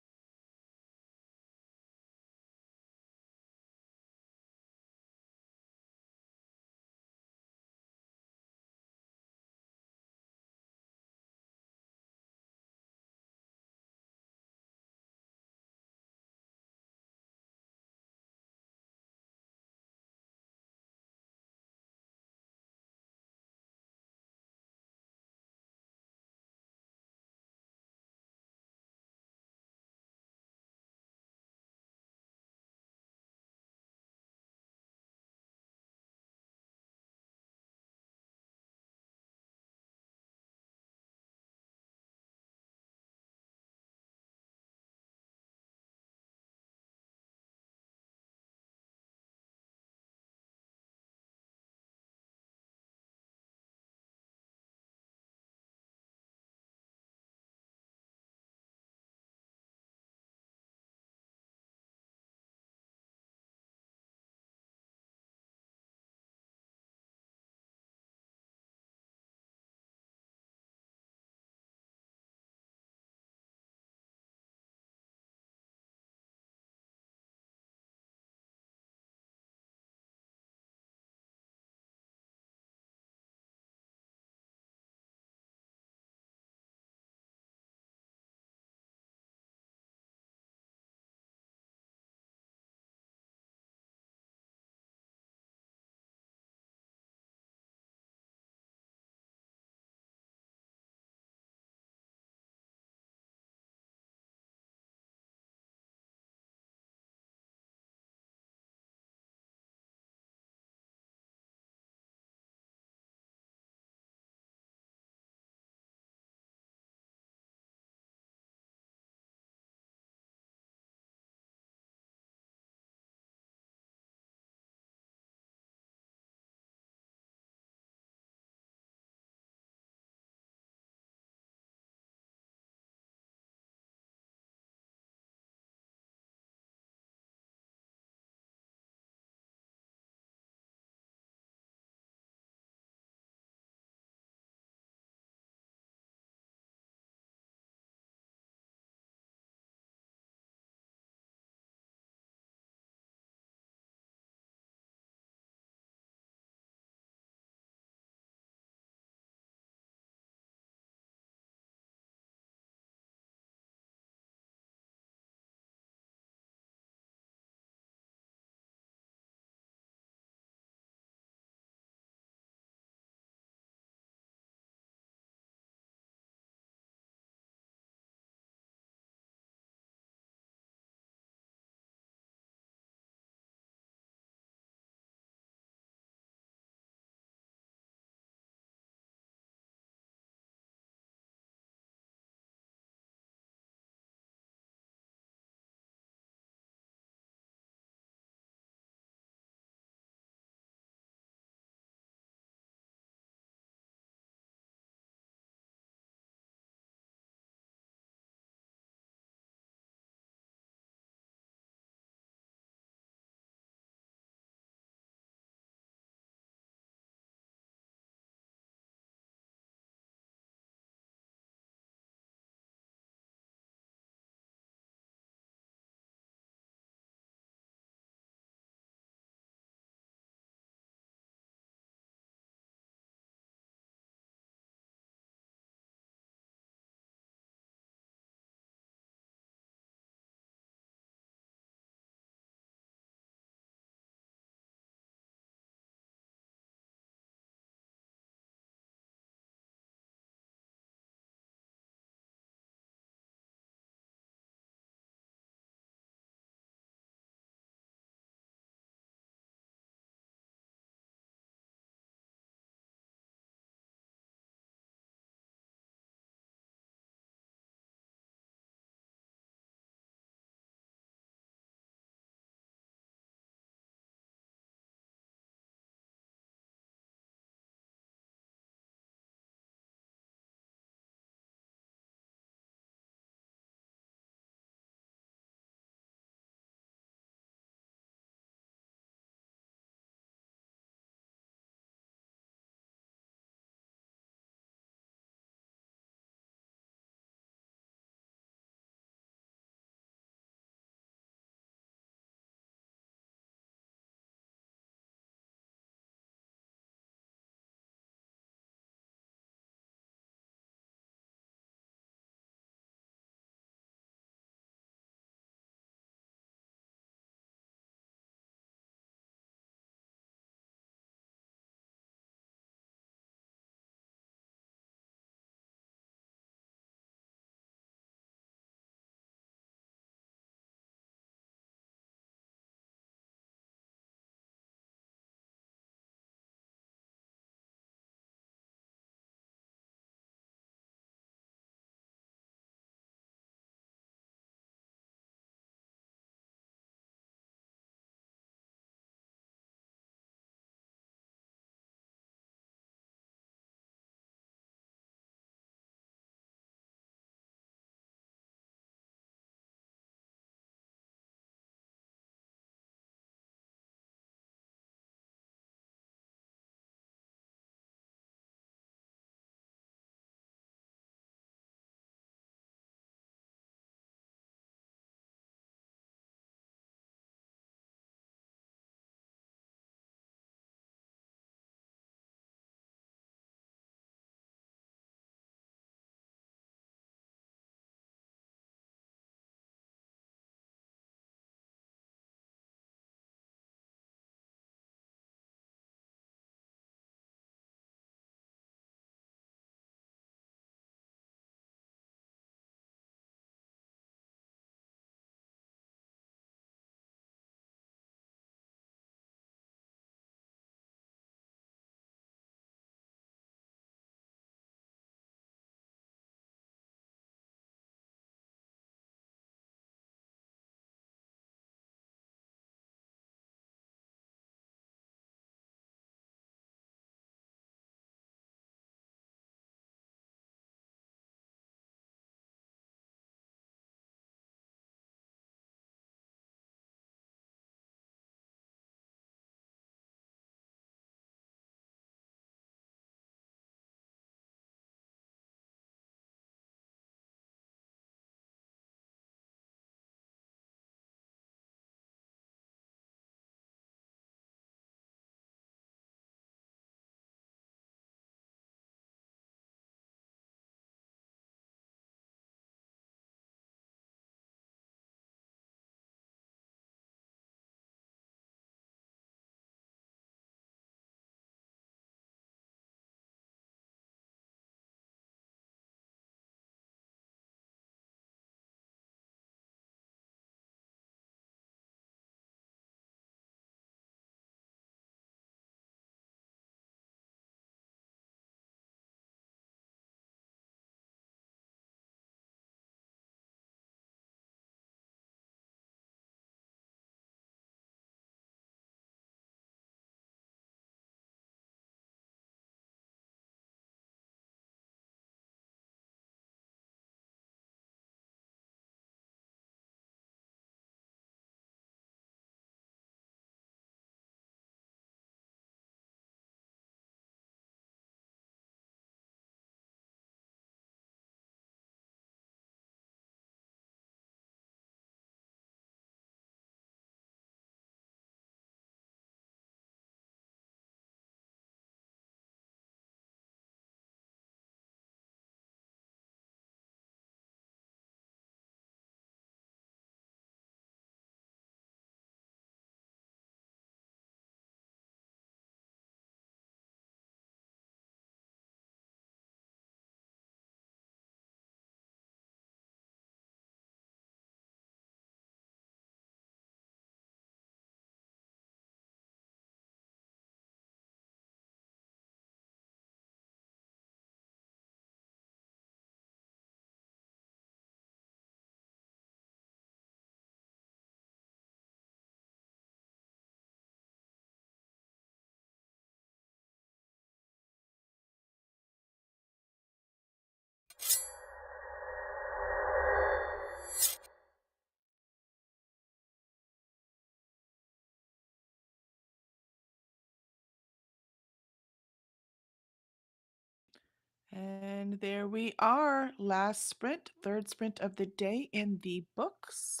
And there we are. Last sprint, third sprint of the day in the books.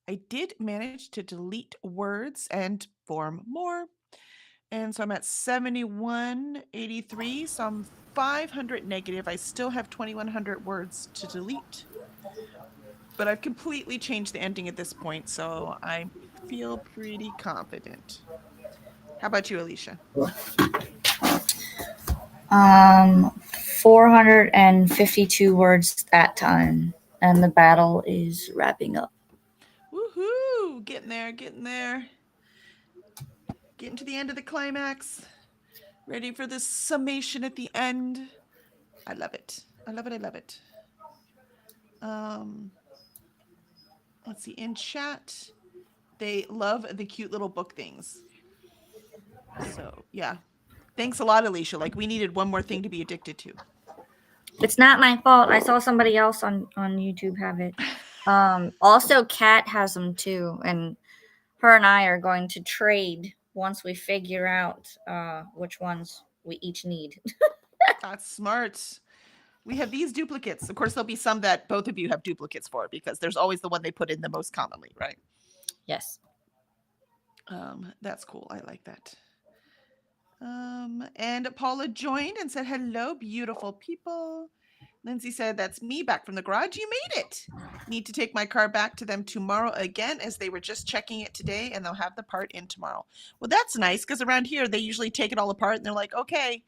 I did manage to delete words and form more. And so I'm at 7183. So I'm 500 negative. I still have 2100 words to delete. But I've completely changed the ending at this point. So I feel pretty confident. How about you, Alicia? 452 words that time. And the battle is wrapping up. Woohoo! Getting there, getting there. Getting to the end of the climax. Ready for this summation at the end. I love it. I love it. I love it. Let's see. In chat, they love the cute little book things. So, yeah. Thanks a lot, Alicia. Like, we needed one more thing to be addicted to. It's not my fault. I saw somebody else on YouTube have it. Also, Kat has them too. And her and I are going to trade once we figure out which ones we each need. That's smart. We have these duplicates. Of course, there'll be some that both of you have duplicates for because there's always the one they put in the most commonly, right? Yes. That's cool. I like that. And Paula joined and said, hello, beautiful people. Lindsay said, that's me back from the garage. You made it. Need to take my car back to them tomorrow again, as they were just checking it today and they'll have the part in tomorrow. Well, that's nice because around here, they usually take it all apart and they're like, okay,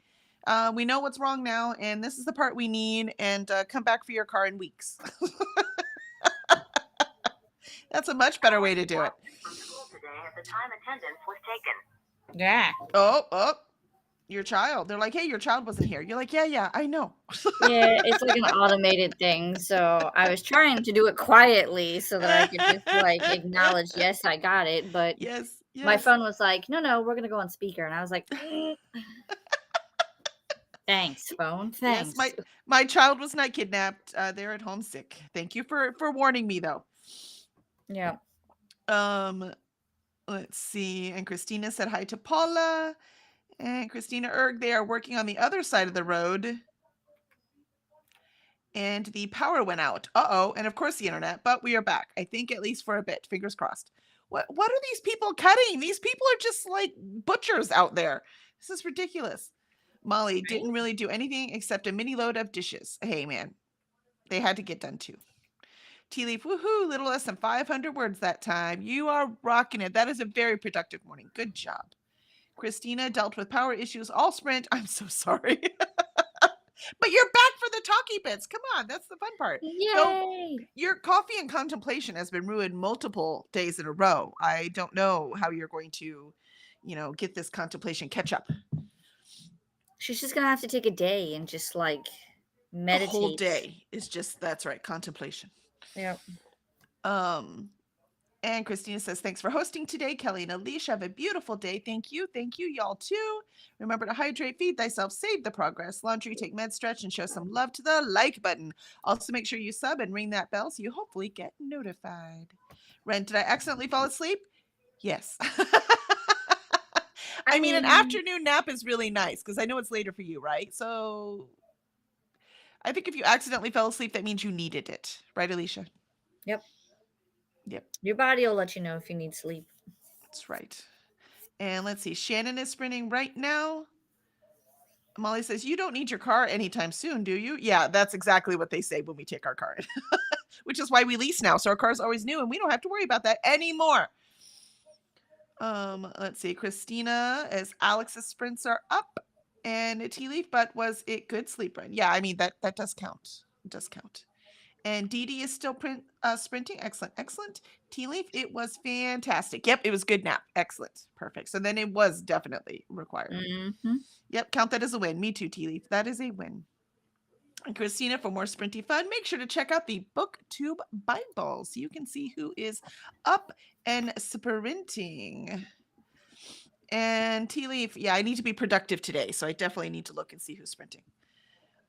we know what's wrong now. And this is the part we need, and come back for your car in weeks. That's a much better way to do it. Yeah. Oh, your child. They're like, hey, your child wasn't here. You're like, yeah, I know. Yeah, it's like an automated thing. So I was trying to do it quietly so that I could just like acknowledge, yes, I got it. But yes. My phone was like, no, we're going to go on speaker. And I was like, thanks, phone. Thanks. Yes, my child was not kidnapped. They're at home sick. Thank you for warning me, though. Yeah. Let's see. And Christina said hi to Paula. And Christina Erg, they are working on the other side of the road. And the power went out. Uh-oh. And of course the internet, but we are back. I think at least for a bit. Fingers crossed. What are these people cutting? These people are just like butchers out there. This is ridiculous. Molly didn't really do anything except a mini load of dishes. Hey, man. They had to get done too. Tea Leaf, woohoo, little less than 500 words that time. You are rocking it. That is a very productive morning. Good job. Christina dealt with power issues all sprint. I'm so sorry. But you're back for the talkie bits. Come on, that's the fun part. Yay! So your coffee and contemplation has been ruined multiple days in a row. I don't know how you're going to, get this contemplation catch up. She's just gonna have to take a day and just like meditate. The whole day is just, that's right, contemplation. Yep. And Christina says, thanks for hosting today. Kelly and Alicia, have a beautiful day. Thank you. Thank you, y'all, too. Remember to hydrate, feed thyself, save the progress, laundry, take med stretch, and show some love to the like button. Also, make sure you sub and ring that bell so you hopefully get notified. Ren, did I accidentally fall asleep? Yes. I mean, an afternoon nap is really nice because I know it's later for you, right? So I think if you accidentally fell asleep, that means you needed it. Right, Alicia? Yep. Yep. Your body will let you know if you need sleep. That's right. And let's see. Shannon is sprinting right now. Molly says, you don't need your car anytime soon, do you? Yeah, that's exactly what they say when we take our car in. Which is why we lease now. So our car's always new and we don't have to worry about that anymore. Let's see. Christina, as Alex's sprints are up. And a tea leaf, but was it good sleep, Ren? Yeah, I mean, that does count. It does count. And Dee Dee is still sprinting. Excellent. Tea Leaf, it was fantastic. Yep, it was good nap. Excellent. Perfect. So then it was definitely required. Mm-hmm. Yep, count that as a win. Me too, Tea Leaf. That is a win. And Christina, for more sprinty fun, make sure to check out the BookTube Bible so you can see who is up and sprinting. And Tea Leaf, yeah, I need to be productive today, so I definitely need to look and see who's sprinting.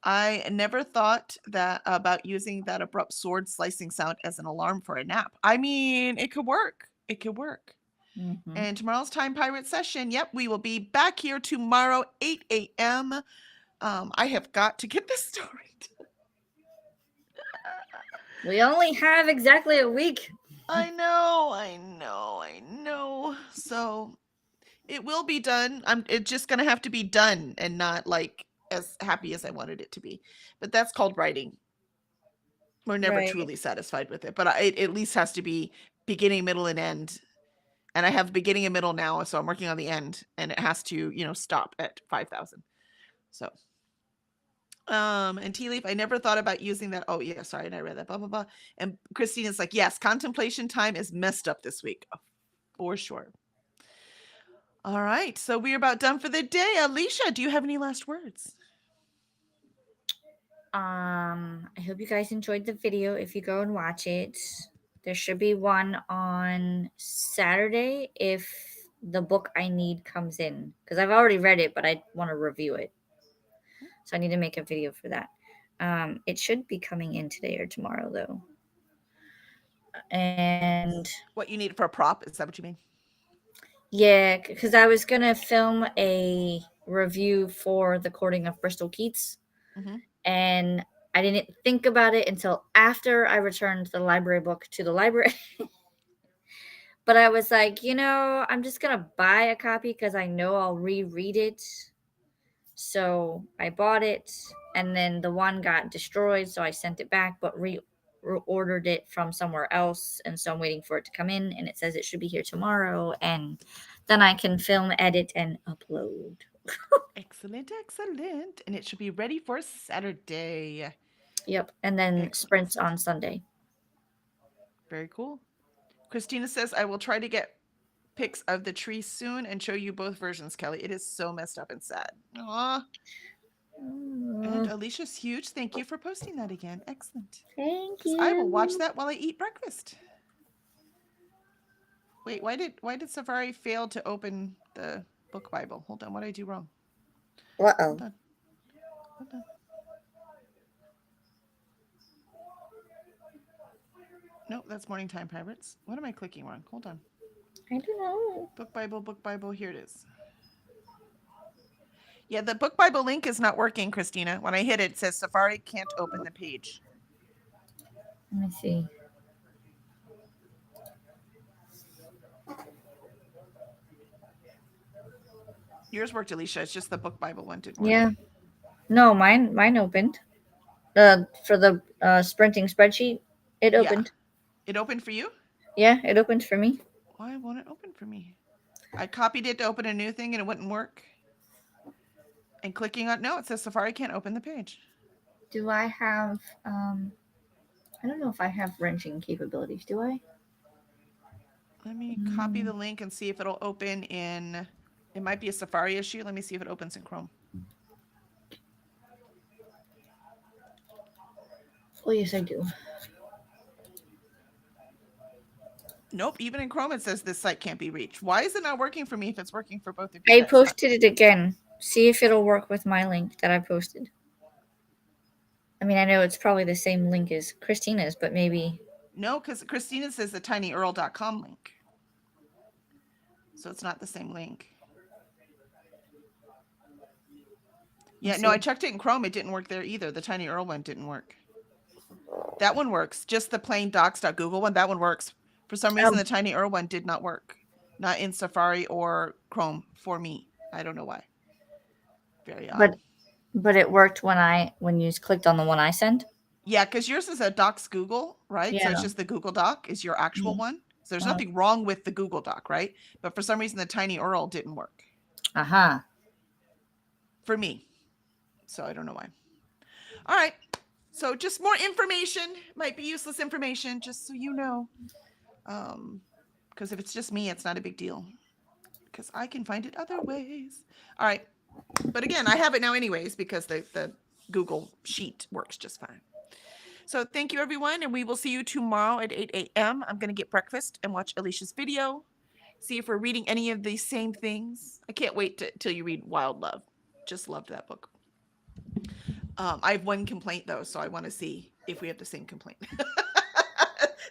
I never thought that about using that abrupt sword slicing sound as an alarm for a nap. I mean, it could work. It could work. Mm-hmm. And tomorrow's Time Pirate session, yep, we will be back here tomorrow, 8 a.m. I have got to get this story done. We only have exactly a week. I know. So it will be done. It's just gonna have to be done and not like as happy as I wanted it to be. But that's called writing. We're never Right. truly satisfied with it, but it at least has to be beginning, middle, and end. And I have beginning and middle now, so I'm working on the end, and it has to, stop at 5,000. So, and Tea Leaf, I never thought about using that. Oh yeah, sorry, and I read that. Blah blah blah. And Christine is like, yes, contemplation time is messed up this week, for sure. All right, so we're about done for the day. Alicia, do you have any last words? I hope you guys enjoyed the video. If you go and watch it, there should be one on Saturday if the book I need comes in, because I've already read it, but I want to review it. So I need to make a video for that. It should be coming in today or tomorrow, though. And what you need for a prop, is that what you mean? Yeah, because I was going to film a review for The Courting of Bristol Keats. Mm-hmm. And I didn't think about it until after I returned the library book to the library. But I was like, I'm just going to buy a copy because I know I'll reread it. So I bought it, and then the one got destroyed, so I sent it back, but reordered it from somewhere else, and so I'm waiting for it to come in, and it says it should be here tomorrow, and then I can film, edit, and upload. Excellent. And it should be ready for Saturday. Yep, and then sprints on Sunday. Very cool. Christina says, I will try to get pics of the tree soon and show you both versions, Kelly. It is so messed up and sad. Aww. And Alicia's huge. Thank you for posting that again. Excellent. Thank you. I will watch that while I eat breakfast. Wait, why did Safari fail to open the book Bible? Hold on, what did I do wrong? Uh-oh. Hold on. Nope, that's Morning Time Pirates. What am I clicking wrong? Hold on. I don't know. Book Bible. Here it is. Yeah, the Book Bible link is not working, Christina. When I hit it, it says Safari can't open the page. Let me see. Yours worked, Alicia. It's just the Book Bible one didn't work. Yeah. No, mine opened. For the sprinting spreadsheet, it opened. Yeah. It opened for you? Yeah, it opened for me. Why won't it open for me? I copied it to open a new thing and it wouldn't work. And clicking on it says Safari can't open the page. Do I have I don't know if I have wrenching capabilities, do I? Let me copy the link and see if it'll open in, it might be a Safari issue. Let me see if it opens in Chrome. Oh, yes, I do. Nope, even in Chrome it says this site can't be reached. Why is it not working for me if it's working for both of you? I posted it again. See if it'll work with my link that I posted. I mean, I know it's probably the same link as Christina's, but maybe... No, because Christina says the tinyurl.com link. So it's not the same link. Yeah, no, I checked it in Chrome. It didn't work there either. The tinyurl one didn't work. That one works. Just the plain docs.google one, that one works. For some reason, the tinyurl one did not work. Not in Safari or Chrome for me. I don't know why. Very odd. But it worked when you clicked on the one I sent? Yeah, because yours is a Docs Google, right? Yeah. So it's just the Google Doc is your actual one. So there's nothing wrong with the Google Doc, right? But for some reason, the tinyurl didn't work. Uh-huh. For me. So I don't know why. All right. So just more information. Might be useless information, just so you know. Because if it's just me, it's not a big deal. Because I can find it other ways. All right. But again, I have it now anyways because the Google Sheet works just fine. So thank you, everyone. And we will see you tomorrow at 8 a.m. I'm going to get breakfast and watch Alicia's video. See if we're reading any of these same things. I can't wait till you read Wild Love. Just loved that book. I have one complaint, though, so I want to see if we have the same complaint.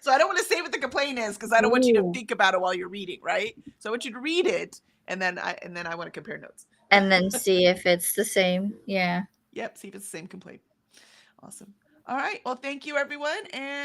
So I don't want to say what the complaint is because I don't want you to think about it while you're reading, right? So I want you to read it, and then I want to compare notes. And then see if it's the same. Yeah. Yep. See if it's the same complaint. Awesome. All right. Well, thank you, everyone. And